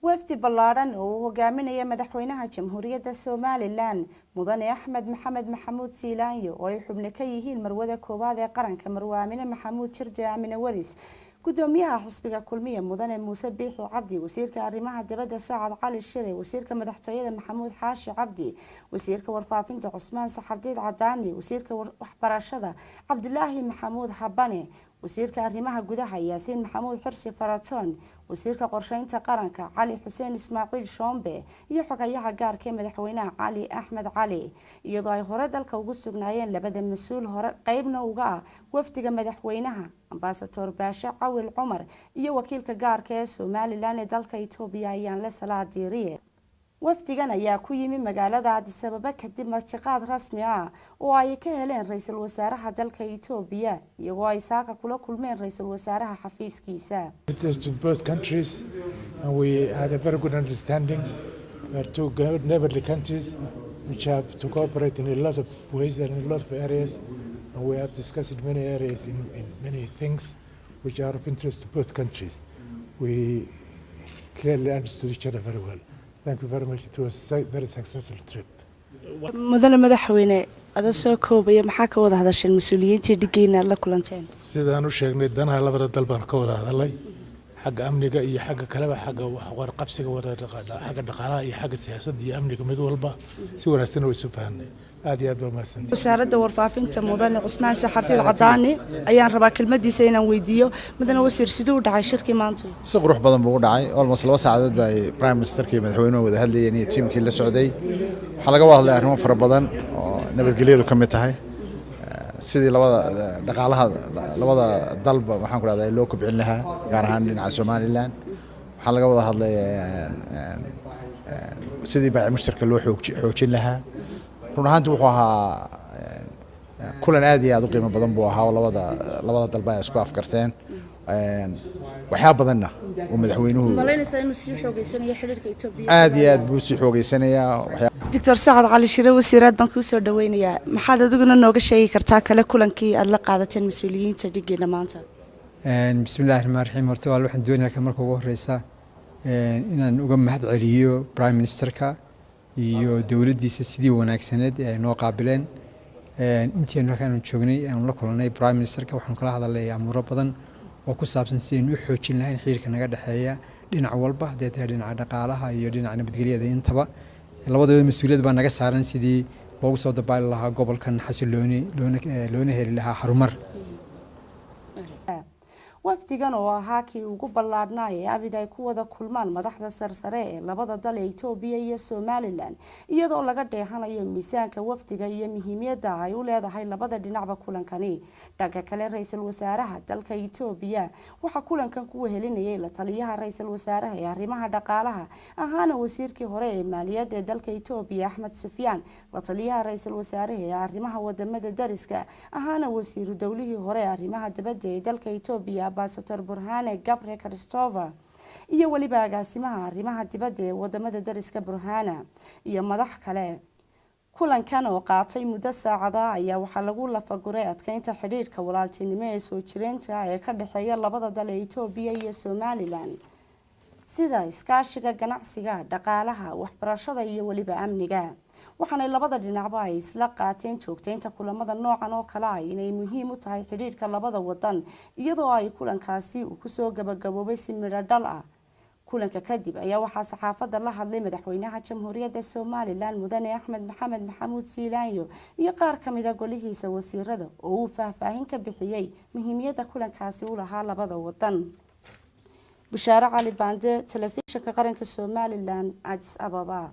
وفد بلاران oo hogaaminaya madaxweynaha jamhuuriyadda Soomaaliland mudane Axmed Maxamed Maxamuud Siilaanyo oo ay xubno ka yihiin marwada koowaad ee qaranka Marwaamine Maxamuud Jirde Aamine Waris gudoomiyaha xisbiga kulmiye mudane Muuse Biixi Cabdi wasiirka arrimaha dibadda Saacad Cali Shire wasiirka madaxtooyada Maxamuud Xaashi Cabdi wasiirka warfaafinta Cusmaan Saxardiid Cadaani wasiirka waxbarashada Cabdilaahi Maxamuud Habane wasiirka arrimaha gudaha Yaasiin Maxamuud Xirsi Faratoon wasiirka qorsheynta qaranka Cali Xuseen Ismaaciil Shoombe iyo xogayaha gaarka madaxweynaha Cali Axmed Cali iyadoo ay hore dalka ugu sugnaayeen labada mas'uul hore qaybna uga ah wafdiga madaxweynaha ambassador Baasha Cawil Cumar iyo wakiilka gaarka ee Soomaaliland ee dalka Itoobiya ayaan la salaadiiriye wafdigan ayaa ku yimi magaalada Addis Ababa kadib martiqaad rasmi ah oo ay ka heleen ra'iisul wasaaraha dalka Itoobiya iyagoo ay saaka kula kulmeen ra'iisul wasaaraha xafiiskiisa. It is to both countries and we had a very good understanding. We are two neighborly countries which have to cooperate in a lot of ways and in a lot of areas, and we have discussed many areas in many things which are of interest to both countries. We clearly understood each other very well. Thank you very much. It was a very successful trip. mudane madaxweyne ada soo koobaya maxaa ka wada hadasheen mas'uuliyiintii dhigayna la kulanteen sidaan u sheegnay danaha labada dal baan ka wada hadalay xagga amniga iyo xagga kaleba xagga wax qabsiga wada xagga dhaqaalaha iyo xagga siyaasadda iyo amniga mid walba si wanaagsan way isu fahanay aad iyo aad baa mahadsantahay wasaaradda warfaafinta mudane Cusmaan Saxardiid Cadaani ayaan rabaa kelmadiisa inaan weydiiyo mudane wasiir sidoo u dhacay shirkii maanta si qurux badan buu u dhacay almost 2 saacadood baa prime ministerkii madaxweynuhu wada hadlayeen iyo tiimkii la socday waxa laga wada hadlay arrimo fara badan oo nabadgelyadu ka mid tahay sidii labada dhaqaalaha labada dalba waxaan ku raadayay loo kobcin lahaa gaar ahaan dhinaca Soomaaliland waxa laga wada hadlay sidii baa mushtarka loo xoojin lahaa run ahaantii wuxuu ahaa kulan aad iyo aad u qiimo badan buu ahaa labada dalba ay isku afkarteen waxyaabo badanna oo madaxweynuhu malaynaysa inuu sii xoogeysanayo xiriirka Itoobiya aad iyo aad buu sii xoogeysanayaa Dr. Saacad Cali Shire wasiirad baan ku soo dhaweynayaa maxaad adiguna nooga sheegi kartaa kale kulankii aad la qaadateen mas'uuliyiinta dhigayna maanta bismillaahir rahmaanir rahiim horta waxaan doonayaa marka ugu horeysa inaan uga mahad celiyo prime ministerka iyo dawladdiisa sidii wanaagsaneed ee noo qaabileen intii markaan joognay aan la kulanay prime ministerka waxaan kala hadalay amuuro badan oo ku saabsan sidii u xoojin lahayn xiriirka naga dhaxeeya dhinac walba haddii tahay dhinaca dhaqaalaha iyo dhinaca nabadgelyada intaba labadaba mas'uuliyad baa naga saaran sidii loogu soo dabaali lahaa gobolkan xasilooni loona heli lahaa harumar wafdigan oo ahaa kii ugu ballaadhnaa ee abid ay ku wada kulmaan madaxda sarsare ee labada dal ee Itoobiya iyo Soomaaliland iyadoo laga dheehanayo miisaanka wafdiga iyo muhiimiyadda ay u leedahay labada dhinacba kulankani dhanka kale ra'iisul wasaaraha dalka Itoobiya waxa kulankan ku wehelinayay la taliyaha ra'iisul wasaaraha ee arrimaha dhaqaalaha ahaana wasiirkii hore ee maaliyadda ee dalka Itoobiya Axmed Sufyaan la taliyaha ra'iisul wasaaraha ee arrimaha wadamada dariska ahaana wasiiru dawlihii hore ee arrimaha dibadda ee dalka Itoobiya ambassador Burhane Gabre Christopher iyo waliba agaasimaha arrimaha dibadda ee wadamada dariska Burhana iyo madax kale kulankan oo qaatay muddo saacada ayaa waxa lagu lafaguray adkeynta xiriirka walaaltinimo ee soo jireenta ee ka dhaxeeya labada dal ee Itoobiya iyo Soomaaliland sida iskaashiga ganacsiga dhaqaalaha waxbarashada iyo waliba amniga waxaana labada dhinacba ay isla qaateen joogteynta kulamada noocan oo kale ah inay muhiim u tahay xiriirka labada wadan iyadoo ay kulankaasi ku soo gabagaboobay si midho dhal ah kulanka kadib ayaa waxaa saxaafadda la hadlay madaxweynaha jamhuuriyadda Soomaaliland mudane Axmed Maxamed Maxamuud Siilaanyo iyo qaar ka mid ah golihiisa wasiirada oo uu faahfaahin ka bixiyay muhiimiyadda kulankaasi u lahaa labada wadan Bushaara Cali Bande telefishinka qaranka Soomaaliland Addis Ababa